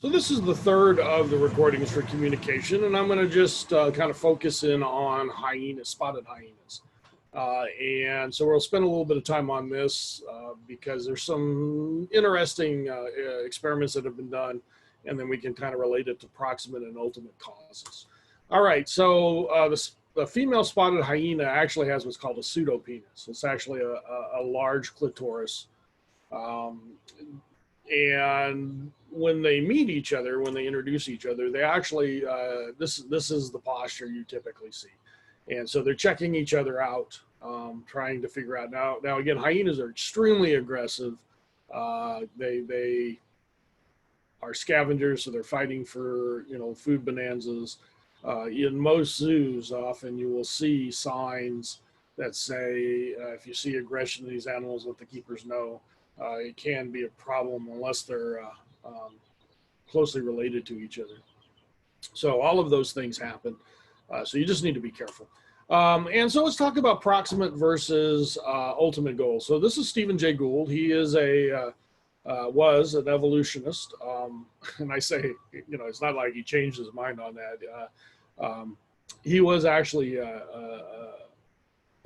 So this is the third of the recordings for communication, and I'm going to just kind of focus in on hyenas, spotted hyenas. And so we'll spend a little bit of time on this because there's some interesting experiments that have been done, and then we can kind of relate it to proximate and ultimate causes. All right, so the female spotted hyena actually has what's called a pseudopenis. It's actually a large clitoris. And when they meet each other, when they introduce each other, they actually, this is the posture you typically see. And so they're checking each other out, trying to figure out. Now again, hyenas are extremely aggressive. They are scavengers, so they're fighting for, food bonanzas. In most zoos, often you will see signs that say, if you see aggression in these animals, let the keepers know. It can be a problem unless they're closely related to each other. So all of those things happen. So you just need to be careful. And so let's talk about proximate versus ultimate goals. So this is Stephen Jay Gould. He is was an evolutionist. And I say, it's not like he changed his mind on that. He was actually an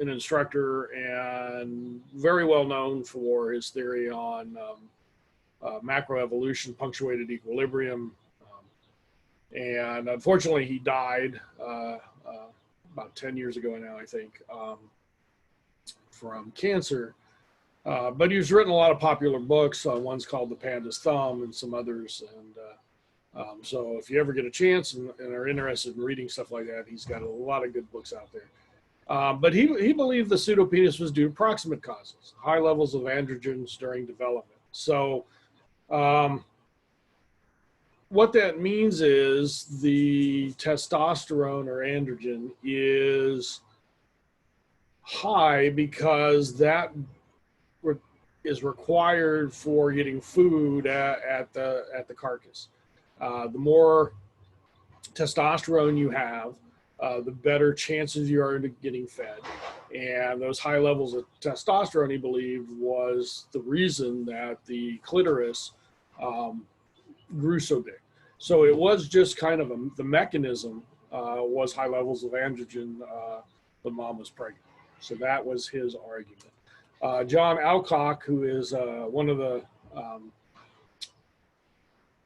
instructor and very well known for his theory on macroevolution, punctuated equilibrium. And unfortunately, he died about 10 years ago now, I think, from cancer. But he's written a lot of popular books. One's called The Panda's Thumb and some others. And so if you ever get a chance and are interested in reading stuff like that, he's got a lot of good books out there. But he believed the pseudopenis was due to proximate causes, high levels of androgens during development. So what that means is the testosterone or androgen is high because that is required for getting food at the carcass. The more testosterone you have, the better chances you are of getting fed. And those high levels of testosterone, he believed, was the reason that the clitoris grew so big. So it was just kind of the mechanism was high levels of androgen. The mom was pregnant. So that was his argument. John Alcock, who is one of the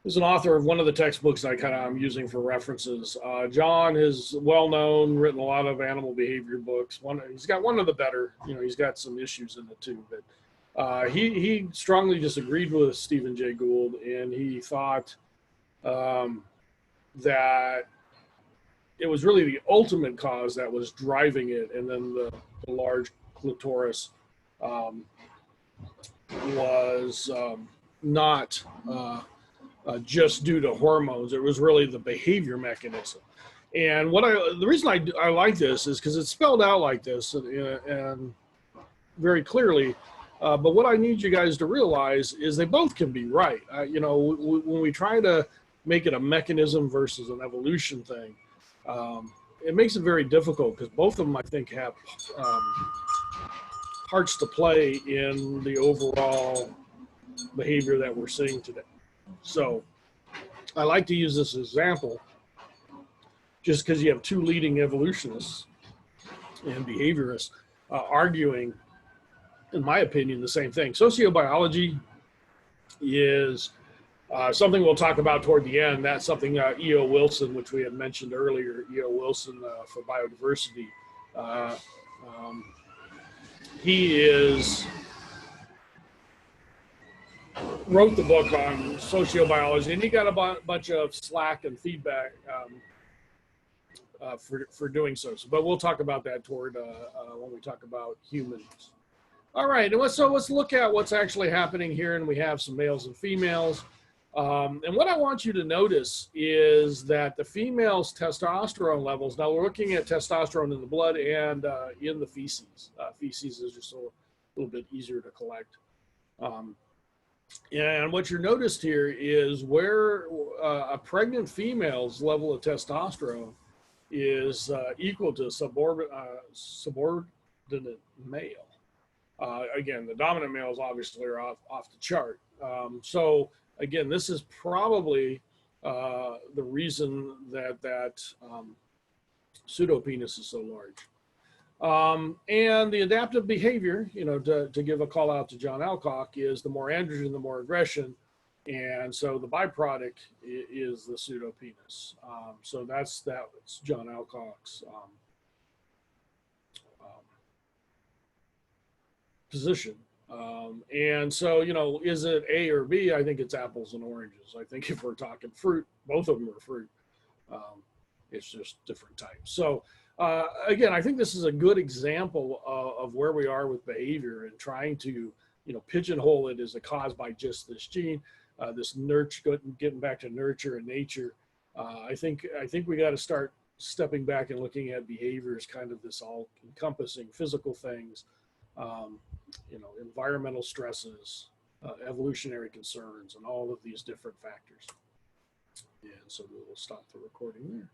is an author of one of the textbooks I'm using for references. John is well known, written a lot of animal behavior books. He's got one of the better, he's got some issues in it too, but he strongly disagreed with Stephen Jay Gould, and he thought that it was really the ultimate cause that was driving it, and then the large clitoris was not just due to hormones. It was really the behavior mechanism. And the reason I like this is because it's spelled out like this and very clearly. But what I need you guys to realize is they both can be right. When we try to make it a mechanism versus an evolution thing, it makes it very difficult because both of them, I think, have parts to play in the overall behavior that we're seeing today. So I like to use this example just because you have two leading evolutionists and behaviorists arguing, in my opinion, the same thing. Sociobiology is something we'll talk about toward the end. That's something E.O. Wilson, which we had mentioned earlier, E.O. Wilson for biodiversity. He wrote the book on sociobiology, and he got a bunch of slack and feedback for doing so. But we'll talk about that toward when we talk about humans. All right, and let's look at what's actually happening here, and we have some males and females. And what I want you to notice is that the female's testosterone levels, now we're looking at testosterone in the blood and in the feces. Feces is just a little bit easier to collect. And what you're noticed here is where a pregnant female's level of testosterone is equal to subordinate male. Again, the dominant males obviously are off the chart. So again, this is probably the reason that pseudopenis is so large. And the adaptive behavior, to give a call out to John Alcock, is the more androgen, the more aggression. And so the byproduct is the pseudopenis. So that's John Alcock's position. And so, is it A or B? I think it's apples and oranges. I think if we're talking fruit, both of them are fruit. It's just different types. So again, I think this is a good example of where we are with behavior and trying to, pigeonhole it as a cause by just this gene, this nurture, getting back to nurture and nature. I think we got to start stepping back and looking at behavior as kind of this all encompassing physical things, environmental stresses, evolutionary concerns, and all of these different factors. And so we'll stop the recording there.